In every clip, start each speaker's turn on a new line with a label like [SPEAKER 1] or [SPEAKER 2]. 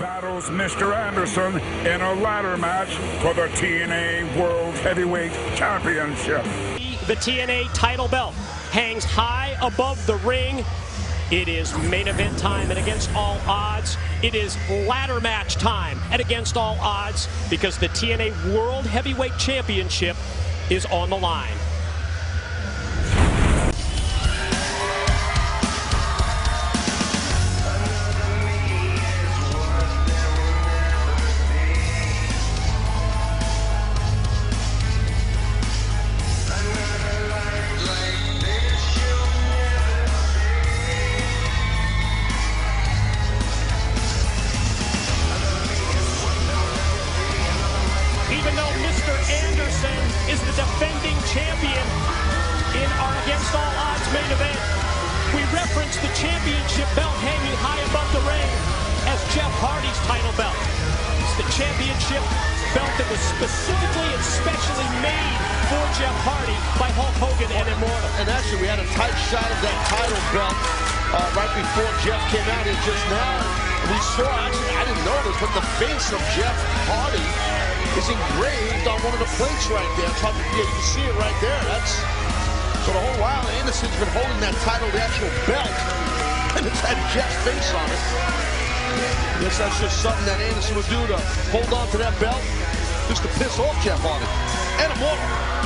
[SPEAKER 1] battles Mr. Anderson in a ladder match for the TNA World Heavyweight Championship.
[SPEAKER 2] The TNA title belt hangs high above the ring. It is main event time, and against all odds, it is ladder match time, and against all odds, because the TNA World Heavyweight Championship is on the line. Even though Mr. Anderson is the defending champion in our Against All Odds main event, we reference the championship belt hanging high above the ring as Jeff Hardy's title belt. It's the championship belt that was specifically and specially made for Jeff Hardy by Hulk Hogan and Immortal.
[SPEAKER 3] And actually, we had a tight shot of that title belt right before Jeff came out here just now. We saw, actually, I didn't know this, but the face of Jeff Hardy is engraved on one of the plates right there. You can see it right there. That's so the whole while Anderson's been holding that title, the actual belt, and it's had Jeff's face on it. I guess that's just something that Anderson would do to hold on to that belt, just to piss off Jeff Hardy and Immortal.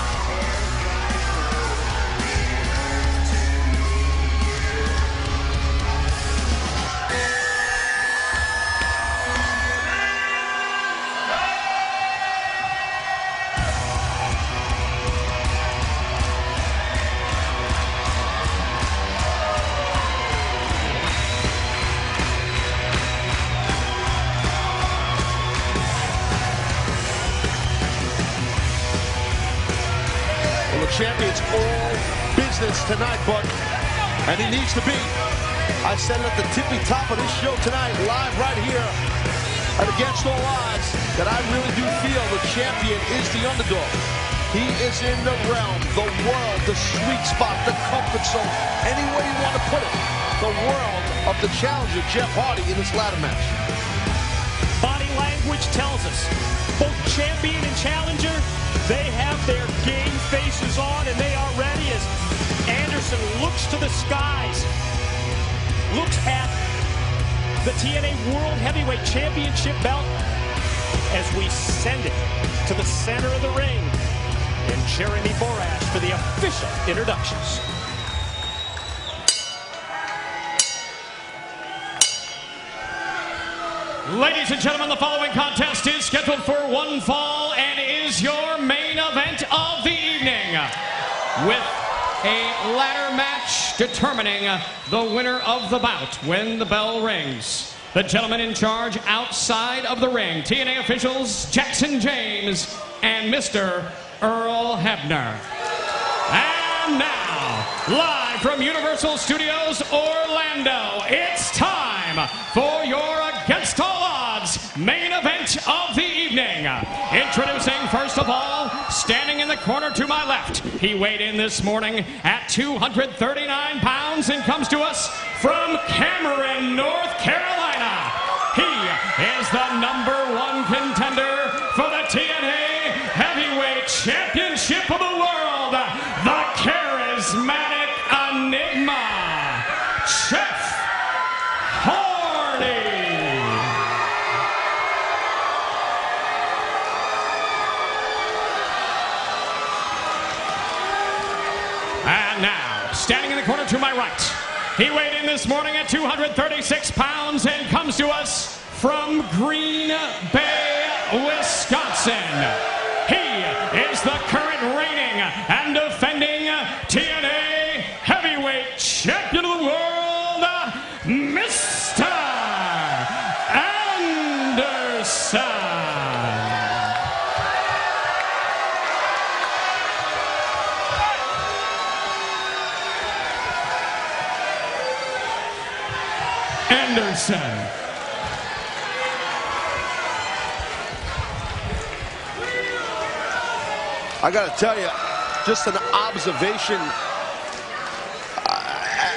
[SPEAKER 3] Champion's all business tonight, but and he needs to be. I said it at the tippy top of this show tonight, live right here at Against All Odds, that I really do feel the champion is the underdog. He is in the realm, the world, the sweet spot, the comfort zone, any way you want to put it, the world of the challenger, Jeff Hardy, in this ladder match.
[SPEAKER 2] Body language tells us both champion and challenger, they have their game faces on, and they are ready as Anderson looks to the skies, looks at the TNA World Heavyweight Championship belt as we send it to the center of the ring. And Jeremy Borash for the official introductions.
[SPEAKER 4] Ladies and gentlemen, the following contest is scheduled for one fall and is your main event of the evening, with a ladder match determining the winner of the bout when the bell rings. The gentleman in charge outside of the ring, TNA officials Jackson James and Mr. Earl Hebner. And now, live from Universal Studios Orlando, it's time for your Against All Odds main event of the evening. Introducing, first of all, standing in the corner to my left. He weighed in this morning at 239 pounds and comes to us from Cameron, North Carolina. He is the #1 contender for the TNA Heavyweight Championship of the world, the charismatic enigma, Jeff Hardy. And now, standing in the corner to my right, he weighed in this morning at 236 pounds and comes to us from Green Bay, Wisconsin. He is the current reigning and defending TNA Heavyweight Champion of the world, Mr. Anderson. Anderson.
[SPEAKER 3] I got to tell you, just an observation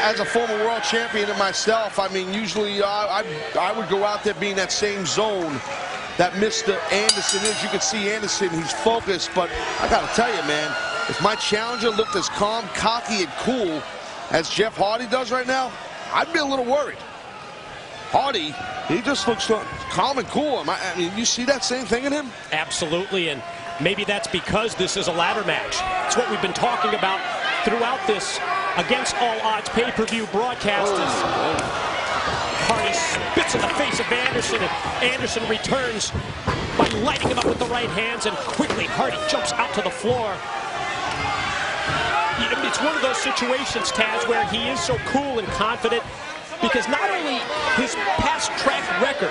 [SPEAKER 3] as a former world champion and myself, I mean, usually I would go out there being that same zone that Mr. Anderson is. You can see Anderson, he's focused, but I gotta tell you, man, if my challenger looked as calm, cocky, and cool as Jeff Hardy does right now, I'd be a little worried. Hardy, he just looks calm and cool. I mean, you see that same thing in him?
[SPEAKER 2] Absolutely, and maybe that's because this is a ladder match. It's what we've been talking about throughout this Against All Odds pay-per-view broadcast. Hardy spits in the face of Anderson, and Anderson returns by lighting him up with the right hands, and quickly Hardy jumps out to the floor. It's one of those situations, Taz, where he is so cool and confident because not only his past track record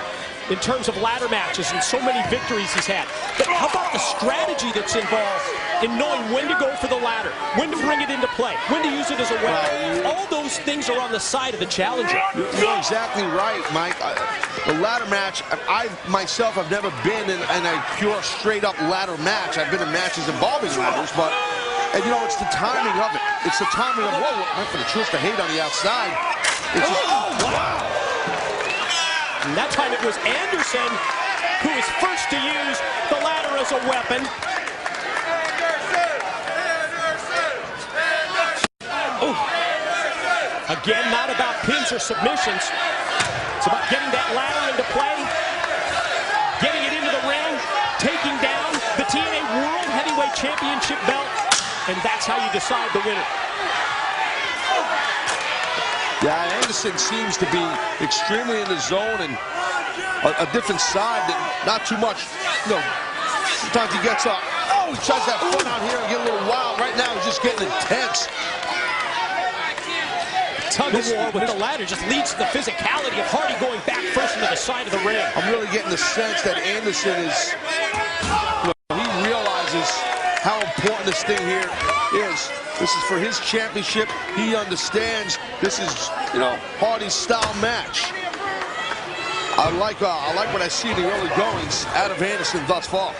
[SPEAKER 2] in terms of ladder matches and so many victories he's had, but how about the strategy that's involved in knowing when to go for the ladder, when to bring it into play, when to use it as a weapon. All those things are on the side of the challenger.
[SPEAKER 3] You're exactly right, Mike. The ladder match, I myself have never been in a pure straight-up ladder match. I've been in matches involving ladders, but, and you know, it's the timing of it. It's the timing of, whoa, went for the twist of hate on the outside. It's just,
[SPEAKER 2] wow. And that time it was Anderson who was first to use the ladder as a weapon. Ooh. Again, not about pins or submissions. It's about getting that ladder into play, getting it into the ring, taking down the TNA World Heavyweight Championship belt, and that's how you decide the winner.
[SPEAKER 3] Yeah, Anderson seems to be extremely in the zone and a different side that not too much, you know, sometimes he gets up. Oh, he tries that foot out here and get a little wild. Right now, he's just getting intense.
[SPEAKER 2] Tug of war with the ladder just leads to the physicality of Hardy going back first into the side of the ring.
[SPEAKER 3] I'm really getting the sense that Anderson is, you know, he realizes how important this thing here is. This is for his championship. He understands this is, you know, Hardy's style match. I like what I see in the early goings out of Anderson thus far.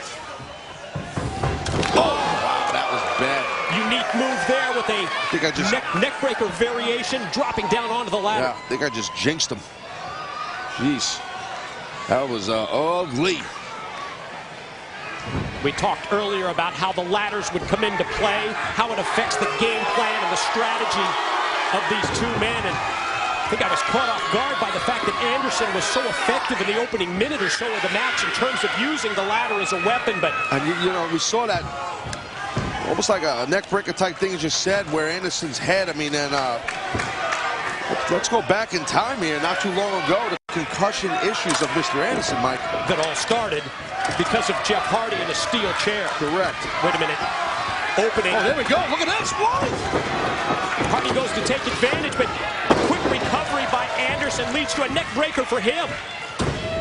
[SPEAKER 3] Oh, wow, that was bad.
[SPEAKER 2] Unique move there with a neck breaker variation, dropping down onto the ladder.
[SPEAKER 3] Yeah, I think I just jinxed him. Jeez, that was ugly.
[SPEAKER 2] We talked earlier about how the ladders would come into play, how it affects the game plan and the strategy of these two men. And I think I was caught off guard by the fact that Anderson was so effective in the opening minute or so of the match in terms of using the ladder as a weapon. But
[SPEAKER 3] and you know, we saw that almost like a neck breaker type thing you just said, where Anderson's head, I mean, and let's go back in time here, not too long ago, the concussion issues of Mr. Anderson, Mike.
[SPEAKER 2] That all started because of Jeff Hardy in a steel chair.
[SPEAKER 3] Correct.
[SPEAKER 2] Wait a minute. Opening.
[SPEAKER 3] Oh, there we go. Look at this. Whoa!
[SPEAKER 2] Hardy goes to take advantage, but a quick recovery by Anderson leads to a neck breaker for him.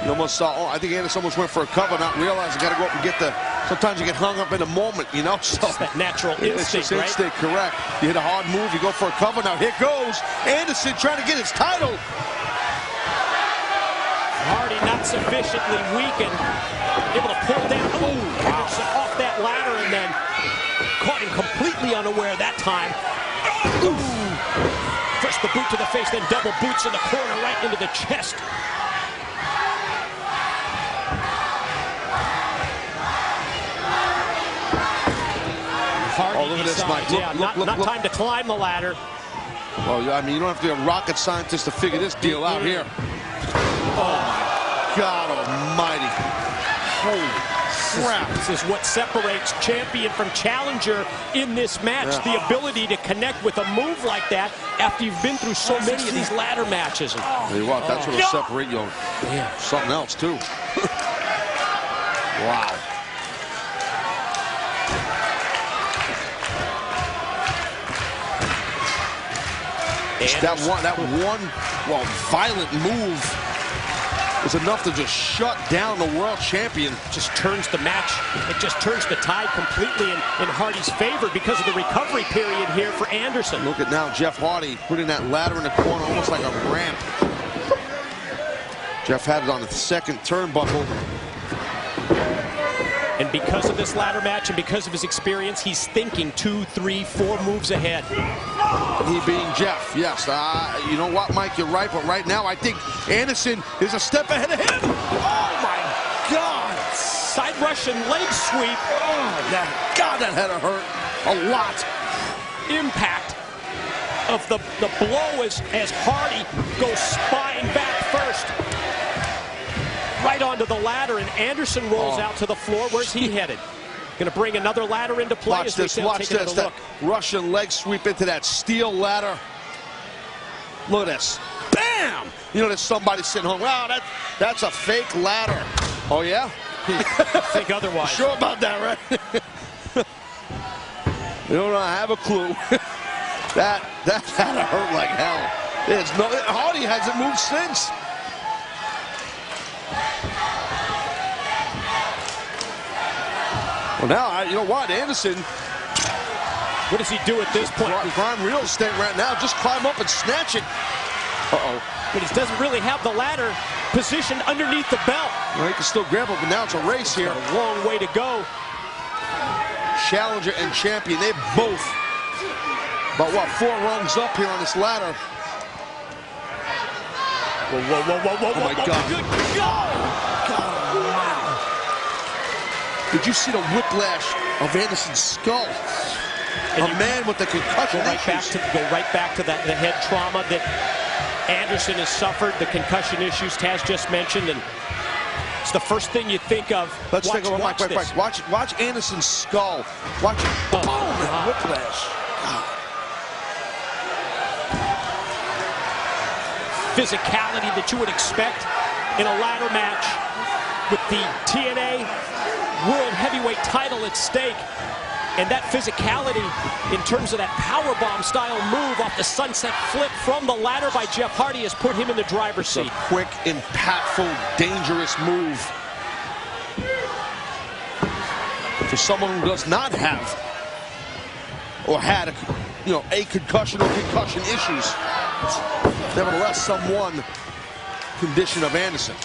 [SPEAKER 3] You almost saw, oh, I think Anderson almost went for a cover, not realizing got to go up and get the, sometimes you get hung up in a moment, you know? So
[SPEAKER 2] it's that natural
[SPEAKER 3] it's
[SPEAKER 2] instinct,
[SPEAKER 3] just instinct, correct. You hit a hard move, you go for a cover. Now here goes Anderson trying to get his title.
[SPEAKER 2] Hardy not sufficiently weakened, able to pull down. Oh, Anderson off that ladder and then caught him completely unaware that time. Ooh. First the boot to the face, then double boots in the corner right into the chest. Hardy
[SPEAKER 3] oh, look at this, Mike. Look,
[SPEAKER 2] not time to climb the ladder.
[SPEAKER 3] Well, I mean, you don't have to be a rocket scientist to figure this deal out here. Oh, my God almighty. Holy crap.
[SPEAKER 2] This is what separates champion from challenger in this match. Yeah. The ability to connect with a move like that after you've been through so many of these ladder matches.
[SPEAKER 3] Tell you what, that's what'll separate you. Yeah. Something else, too. Wow. That one violent move was enough to just shut down the world champion.
[SPEAKER 2] Just turns the match, it just turns the tide completely in Hardy's favor because of the recovery period here for Anderson.
[SPEAKER 3] Look at now Jeff Hardy putting that ladder in the corner almost like a ramp. Jeff had it on the second turnbuckle.
[SPEAKER 2] And because of this ladder match and because of his experience, he's thinking 2, 3, 4 moves ahead.
[SPEAKER 3] He being Jeff, yes. You know what, Mike, you're right, but right now I think Anderson is a step ahead of him. Oh, my God.
[SPEAKER 2] Side Russian leg sweep.
[SPEAKER 3] Oh, God, that had to hurt a lot.
[SPEAKER 2] Impact of the blow as Hardy goes spine back first. Right onto the ladder, and Anderson rolls out to the floor. Where's he headed? Going to bring another ladder into play.
[SPEAKER 3] Watch this, watch this. That Russian leg sweep into that steel ladder. Look at this. Bam! You know, there's somebody sitting home. Wow, that's a fake ladder. Oh, yeah?
[SPEAKER 2] Think otherwise.
[SPEAKER 3] Sure about that, right? You don't have a clue. that had to hurt like hell. There's no, Hardy hasn't moved since. Well, now, you know what, Anderson.
[SPEAKER 2] What does he do at this point?
[SPEAKER 3] Prime real estate right now. Just climb up and snatch it. Uh-oh.
[SPEAKER 2] But he doesn't really have the ladder positioned underneath the belt.
[SPEAKER 3] Well, he can still grab it, but now it's a race here.
[SPEAKER 2] A long way to go.
[SPEAKER 3] Challenger and champion, they both about, what, 4 rungs up here on this ladder.
[SPEAKER 2] Whoa, whoa, whoa, whoa, whoa,
[SPEAKER 3] oh, my God.
[SPEAKER 2] Good God.
[SPEAKER 3] Did you see the whiplash of Anderson's skull?
[SPEAKER 2] And
[SPEAKER 3] a man with the concussion
[SPEAKER 2] go right back to the head trauma that Anderson has suffered, the concussion issues Taz just mentioned, and it's the first thing you think of.
[SPEAKER 3] Let's take a look. Watch Anderson's skull. Watch it. Boom! Whiplash.
[SPEAKER 2] Physicality that you would expect in a ladder match with the TNA World Heavyweight title at stake. And that physicality in terms of that powerbomb style move off the sunset flip from the ladder by Jeff Hardy has put him in the driver's seat.
[SPEAKER 3] A quick, impactful, dangerous move. For someone who does not have or had a concussion or concussion issues. Nevertheless, someone condition of Anderson.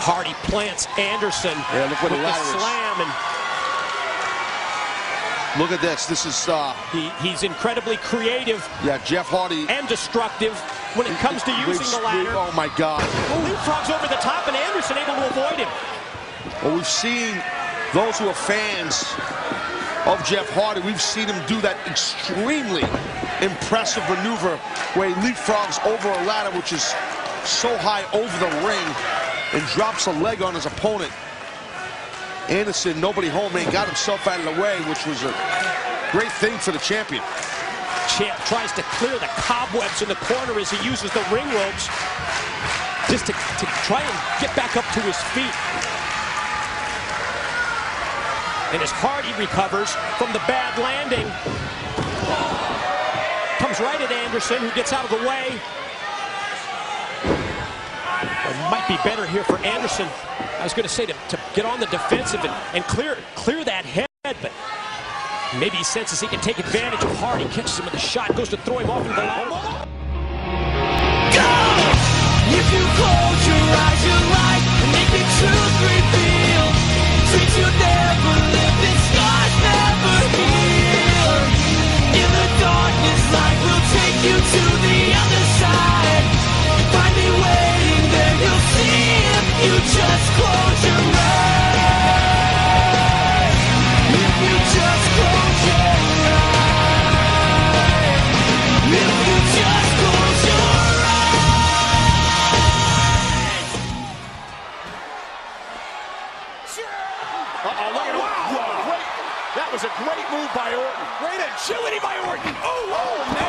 [SPEAKER 2] Hardy plants Anderson
[SPEAKER 3] look
[SPEAKER 2] with the slam, and
[SPEAKER 3] look at this. This is
[SPEAKER 2] he's incredibly creative.
[SPEAKER 3] Yeah, Jeff Hardy,
[SPEAKER 2] and destructive when it comes to using the ladder.
[SPEAKER 3] Oh my God!
[SPEAKER 2] Leapfrogs over the top, and Anderson able to avoid him.
[SPEAKER 3] Well, we've seen those who are fans of Jeff Hardy. We've seen him do that extremely impressive maneuver where he leapfrogs over a ladder, which is so high over the ring, and drops a leg on his opponent. Anderson, nobody home, and got himself out of the way, which was a great thing for the champion.
[SPEAKER 2] Champ tries to clear the cobwebs in the corner as he uses the ring ropes just to try and get back up to his feet. And as Hardy recovers from the bad landing, comes right at Anderson, who gets out of the way. It might be better here for Anderson, I was going to say, to get on the defensive and clear that head, but maybe he senses he can take advantage of Hardy, catches him with a shot, goes to throw him off into the ladder.
[SPEAKER 5] If you close your eyes, your light, make the truth reveal. Dreams you never lived, and scars never heal. In the darkness, light will take you to the other side. Find me waiting there, you'll see if you just close your eyes. If you just close your eyes. If you just close your eyes.
[SPEAKER 3] Uh-oh, look at that was a great move by Orton. Great agility by Orton. Oh, no.